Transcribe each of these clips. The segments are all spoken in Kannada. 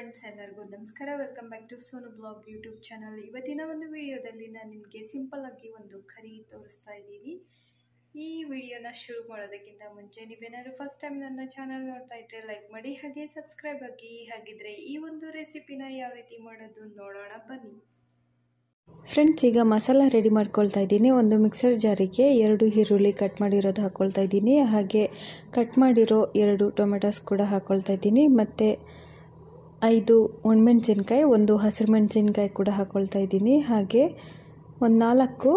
ಫ್ರೆಂಡ್ಸ್ ಎಲ್ಲರಿಗೂ ನಮಸ್ಕಾರ. Welcome back to Sonu blog YouTube channel. ಇವತ್ತಿನ ಒಂದು ವಿಡಿಯೋದಲ್ಲಿ ನಾನು ನಿಮಗೆ ಸಿಂಪಲ್ ಆಗಿ ಒಂದು ಕರಿ ತೋರಿಸ್ತಾ ಇದ್ದೀನಿ. ಈ ವಿಡಿಯೋನ ಶುರು ಮಾಡೋದಕ್ಕಿಂತ ಮುಂಚೆ ನೀವೇನಾದ್ರು ಫಸ್ಟ್ ಟೈಮ್ ನನ್ನ ಚಾನಲ್ ನೋಡ್ತಾ ಇದ್ರೆ ಲೈಕ್ ಮಾಡಿ, ಹಾಗೆ ಸಬ್ಸ್ಕ್ರೈಬ್ ಆಗಿ. ಹಾಗಿದ್ರೆ ಈ ಒಂದು ರೆಸಿಪಿನ ಯಾವ ರೀತಿ ಮಾಡೋದು ನೋಡೋಣ ಬನ್ನಿ. ಫ್ರೆಂಡ್ಸ್, ಈಗ ಮಸಾಲ ರೆಡಿ ಮಾಡ್ಕೊಳ್ತಾ ಇದ್ದೀನಿ. ಒಂದು ಮಿಕ್ಸರ್ ಜಾರಿಗೆ 2 ಈರುಳ್ಳಿ ಕಟ್ ಮಾಡಿರೋದು ಹಾಕ್ಕೊಳ್ತಾ ಇದ್ದೀನಿ. ಹಾಗೆ ಕಟ್ ಮಾಡಿರೋ 2 ಟೊಮೆಟೊಸ್ ಕೂಡ ಹಾಕ್ಕೊಳ್ತಾ ಇದ್ದೀನಿ. ಮತ್ತು 5 ಒಣಮೆಣಸಿನ್ಕಾಯಿ, 1 ಹಸಿರು ಮೆಣಸಿನ್ಕಾಯಿ ಕೂಡ ಹಾಕ್ಕೊಳ್ತಾ ಇದ್ದೀನಿ. ಹಾಗೆ ಒಂದು 4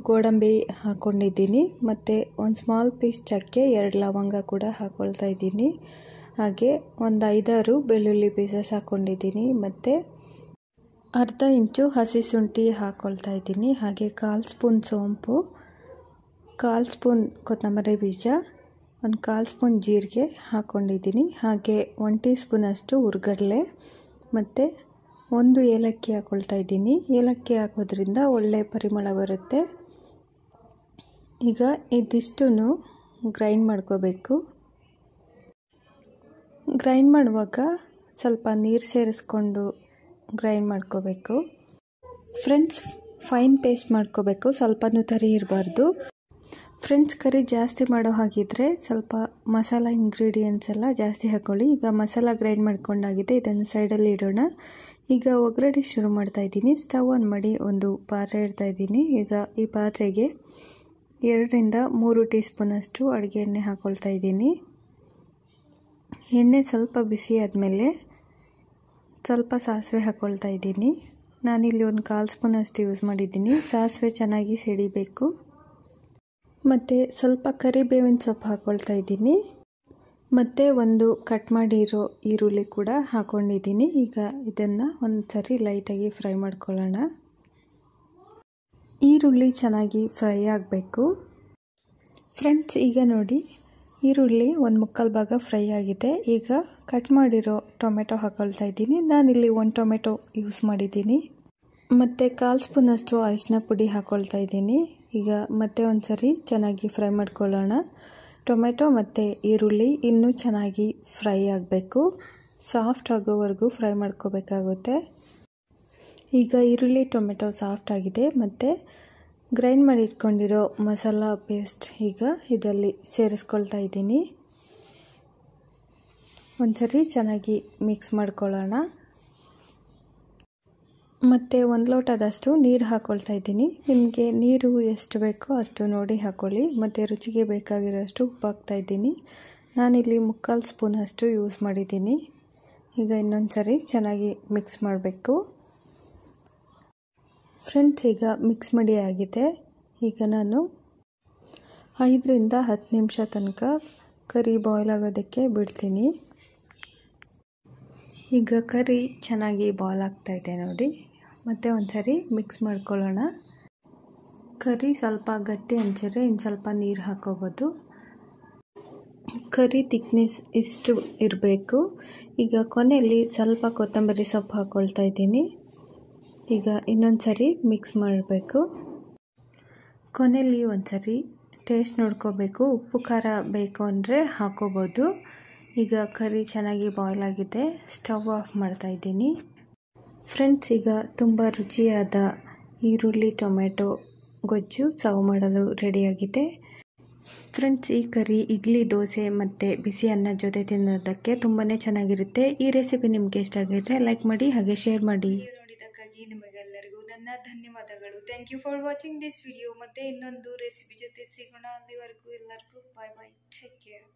ಗೋಡಂಬಿ ಹಾಕ್ಕೊಂಡಿದ್ದೀನಿ. ಮತ್ತು ಒಂದು ಸ್ಮಾಲ್ ಪೀಸ್ ಚಕ್ಕೆ, 2 ಲವಂಗ ಕೂಡ ಹಾಕ್ಕೊಳ್ತಾ ಇದ್ದೀನಿ. ಹಾಗೆ ಒಂದು 5-6 ಬೆಳ್ಳುಳ್ಳಿ ಪೀಸಸ್ ಹಾಕ್ಕೊಂಡಿದ್ದೀನಿ. ಮತ್ತು ಅರ್ಧ ಇಂಚು ಹಸಿ ಶುಂಠಿ ಹಾಕ್ಕೊಳ್ತಾ ಇದ್ದೀನಿ. ಹಾಗೆ 1/4 ಸ್ಪೂನ್ ಸೋಂಪು, 1/4 ಸ್ಪೂನ್ ಕೊತ್ತಂಬರಿ ಬೀಜ, ಒಂದು 1/4 ಸ್ಪೂನ್ ಜೀರಿಗೆ ಹಾಕ್ಕೊಂಡಿದ್ದೀನಿ. ಹಾಗೆ 1 ಟೀ ಸ್ಪೂನಷ್ಟು ಹುರ್ಗಡಲೆ ಮತ್ತು 1 ಏಲಕ್ಕಿ ಹಾಕ್ಕೊಳ್ತಾ ಇದ್ದೀನಿ. ಏಲಕ್ಕಿ ಹಾಕೋದ್ರಿಂದ ಒಳ್ಳೆ ಪರಿಮಳ ಬರುತ್ತೆ. ಈಗ ಇದಿಷ್ಟು ಗ್ರೈಂಡ್ ಮಾಡ್ಕೋಬೇಕು. ಗ್ರೈಂಡ್ ಮಾಡುವಾಗ ಸ್ವಲ್ಪ ನೀರು ಸೇರಿಸ್ಕೊಂಡು ಗ್ರೈಂಡ್ ಮಾಡ್ಕೋಬೇಕು. ಫ್ರೆಂಡ್ಸ್, ಫೈನ್ ಪೇಸ್ಟ್ ಮಾಡ್ಕೋಬೇಕು, ಸ್ವಲ್ಪನೂ ತರಿ ಇರಬಾರ್ದು. ಫ್ರೆಂಡ್ಸ್, ಕರಿ ಜಾಸ್ತಿ ಮಾಡೋ ಹಾಗಿದ್ರೆ ಸ್ವಲ್ಪ ಮಸಾಲ ಇಂಗ್ರೀಡಿಯೆಂಟ್ಸ್ ಎಲ್ಲ ಜಾಸ್ತಿ ಹಾಕ್ಕೊಳ್ಳಿ. ಈಗ ಮಸಾಲ ಗ್ರೈಂಡ್ ಮಾಡ್ಕೊಂಡಾಗಿದೆ, ಇದನ್ನು ಸೈಡಲ್ಲಿ ಇಡೋಣ. ಈಗ ಒಗ್ಗರಣೆ ಶುರು ಮಾಡ್ತಾ ಇದ್ದೀನಿ. ಸ್ಟವ್ ಆನ್ ಮಾಡಿ ಒಂದು ಪಾತ್ರೆ ಇಡ್ತಾ ಇದ್ದೀನಿ. ಈಗ ಈ ಪಾತ್ರೆಗೆ 2-3 ಟೀ ಸ್ಪೂನಷ್ಟು ಅಡುಗೆ ಎಣ್ಣೆ ಹಾಕ್ಕೊಳ್ತಾ ಇದ್ದೀನಿ. ಎಣ್ಣೆ ಸ್ವಲ್ಪ ಬಿಸಿ ಆದಮೇಲೆ ಸ್ವಲ್ಪ ಸಾಸಿವೆ ಹಾಕ್ಕೊಳ್ತಾ ಇದ್ದೀನಿ. ನಾನಿಲ್ಲಿ ಒಂದು 1/4 ಸ್ಪೂನಷ್ಟು ಯೂಸ್ ಮಾಡಿದ್ದೀನಿ. ಸಾಸಿವೆ ಚೆನ್ನಾಗಿ ಸಿಡಿಬೇಕು. ಮತ್ತು ಸ್ವಲ್ಪ ಕರಿಬೇವಿನ ಸೊಪ್ಪು ಹಾಕ್ಕೊಳ್ತಾ ಇದ್ದೀನಿ. ಮತ್ತು ಒಂದು ಕಟ್ ಮಾಡಿರೋ ಈರುಳ್ಳಿ ಕೂಡ ಹಾಕ್ಕೊಂಡಿದ್ದೀನಿ. ಈಗ ಇದನ್ನು ಒಂದು ಸರಿ ಲೈಟಾಗಿ ಫ್ರೈ ಮಾಡ್ಕೊಳ್ಳೋಣ. ಈರುಳ್ಳಿ ಚೆನ್ನಾಗಿ ಫ್ರೈ ಆಗಬೇಕು. ಫ್ರೆಂಡ್ಸ್, ಈಗ ನೋಡಿ ಈರುಳ್ಳಿ 1/4 ಭಾಗ ಫ್ರೈ ಆಗಿದೆ. ಈಗ ಕಟ್ ಮಾಡಿರೋ ಟೊಮೆಟೊ ಹಾಕ್ಕೊಳ್ತಾ ಇದ್ದೀನಿ. ನಾನಿಲ್ಲಿ 1 ಟೊಮೆಟೊ ಯೂಸ್ ಮಾಡಿದ್ದೀನಿ. ಮತ್ತು 1/4 ಸ್ಪೂನಷ್ಟು ಅರಿಶಿನ ಪುಡಿ ಹಾಕ್ಕೊಳ್ತಾ ಇದ್ದೀನಿ. ಈಗ ಮತ್ತೆ ಒಂದು ಸರಿ ಚೆನ್ನಾಗಿ ಫ್ರೈ ಮಾಡ್ಕೊಳ್ಳೋಣ. ಟೊಮೆಟೊ ಮತ್ತು ಈರುಳ್ಳಿ ಇನ್ನೂ ಚೆನ್ನಾಗಿ ಫ್ರೈ ಆಗಬೇಕು. ಸಾಫ್ಟ್ ಆಗೋವರೆಗೂ ಫ್ರೈ ಮಾಡ್ಕೋಬೇಕಾಗುತ್ತೆ. ಈಗ ಈರುಳ್ಳಿ ಟೊಮೆಟೊ ಸಾಫ್ಟ್ ಆಗಿದೆ. ಮತ್ತು ಗ್ರೈಂಡ್ ಮಾಡಿ ಇಟ್ಕೊಂಡಿರೋ ಮಸಾಲ ಪೇಸ್ಟ್ ಈಗ ಇದರಲ್ಲಿ ಸೇರಿಸ್ಕೊಳ್ತಾ ಇದ್ದೀನಿ. ಒಂದ್ಸರಿ ಚೆನ್ನಾಗಿ ಮಿಕ್ಸ್ ಮಾಡ್ಕೊಳ್ಳೋಣ. ಮತ್ತು 1 ಲೋಟದಷ್ಟು ನೀರು ಹಾಕ್ಕೊಳ್ತಾ ಇದ್ದೀನಿ. ನಿಮಗೆ ನೀರು ಎಷ್ಟು ಬೇಕೋ ಅಷ್ಟು ನೋಡಿ ಹಾಕ್ಕೊಳ್ಳಿ. ಮತ್ತು ರುಚಿಗೆ ಬೇಕಾಗಿರೋಷ್ಟು ಉಪ್ಪು ಹಾಕ್ತಾ ಇದ್ದೀನಿ. ನಾನಿಲ್ಲಿ 3/4 ಸ್ಪೂನಷ್ಟು ಯೂಸ್ ಮಾಡಿದ್ದೀನಿ. ಈಗ ಇನ್ನೊಂದು ಸರಿ ಚೆನ್ನಾಗಿ ಮಿಕ್ಸ್ ಮಾಡಬೇಕು. ಫ್ರೆಂಡ್ಸ್, ಈಗ ಮಿಕ್ಸ್ ಮಾಡಿ ಆಗಿದೆ. ಈಗ ನಾನು 5-10 ನಿಮಿಷ ತನಕ ಕರಿ ಬಾಯ್ಲ್ ಆಗೋದಕ್ಕೆ ಬಿಡ್ತೀನಿ. ಈಗ ಕರಿ ಚೆನ್ನಾಗಿ ಬಾಯ್ಲ್ ಆಗ್ತಾಯಿದೆ ನೋಡಿ. ಮತ್ತೆ ಒಂದು ಸರಿ ಮಿಕ್ಸ್ ಮಾಡ್ಕೊಳ್ಳೋಣ. ಕರಿ ಸ್ವಲ್ಪ ಗಟ್ಟಿ ಅನಿಸಿದ್ರೆ ಇನ್ನು ಸ್ವಲ್ಪ ನೀರು ಹಾಕ್ಕೋಬೋದು. ಕರಿ ಥಿಕ್ನೆಸ್ ಇಷ್ಟು ಇರಬೇಕು. ಈಗ ಕೊನೆಯಲ್ಲಿ ಸ್ವಲ್ಪ ಕೊತ್ತಂಬರಿ ಸೊಪ್ಪು ಹಾಕ್ಕೊಳ್ತಾ ಇದ್ದೀನಿ. ಈಗ ಇನ್ನೊಂದು ಸರಿ ಮಿಕ್ಸ್ ಮಾಡಬೇಕು. ಕೊನೆಯಲ್ಲಿ ಒಂದು ಸರಿ ಟೇಸ್ಟ್ ನೋಡ್ಕೋಬೇಕು. ಉಪ್ಪು ಖಾರ ಬೇಕು ಅಂದರೆ ಹಾಕ್ಕೋಬೋದು. ಈಗ ಕರಿ ಚೆನ್ನಾಗಿ ಬಾಯ್ಲ್ ಆಗಿದೆ. ಸ್ಟವ್ ಆಫ್ ಮಾಡ್ತಾ ಇದ್ದೀನಿ. ಫ್ರೆಂಡ್ಸ್, ಈಗ ತುಂಬ ರುಚಿಯಾದ ಈರುಳ್ಳಿ ಟೊಮೆಟೊ ಗೊಜ್ಜು ಸರ್ವ್ ಮಾಡಲು ರೆಡಿಯಾಗಿದೆ. ಫ್ರೆಂಡ್ಸ್, ಈ ಕರಿ ಇಡ್ಲಿ, ದೋಸೆ ಮತ್ತು ಬಿಸಿ ಅನ್ನ ಜೊತೆ ತಿನ್ನೋದಕ್ಕೆ ತುಂಬಾ ಚೆನ್ನಾಗಿರುತ್ತೆ. ಈ ರೆಸಿಪಿ ನಿಮಗೆ ಇಷ್ಟ ಆಗಿದ್ರೆ ಲೈಕ್ ಮಾಡಿ, ಹಾಗೆ ಶೇರ್ ಮಾಡಿ. ನೋಡಿದ್ದಕ್ಕಾಗಿ ನಿಮಗೆಲ್ಲರಿಗೂ ನನ್ನ ಧನ್ಯವಾದಗಳು. Thank you for watching this video. ಮತ್ತೆ ಇನ್ನೊಂದು ರೆಸಿಪಿ ಜೊತೆ ಸಿಗೋಣ. ಅಲ್ಲಿವರೆಗೂ ಎಲ್ಲರಿಗೂ ಬಾಯ್ ಬಾಯ್. Take care.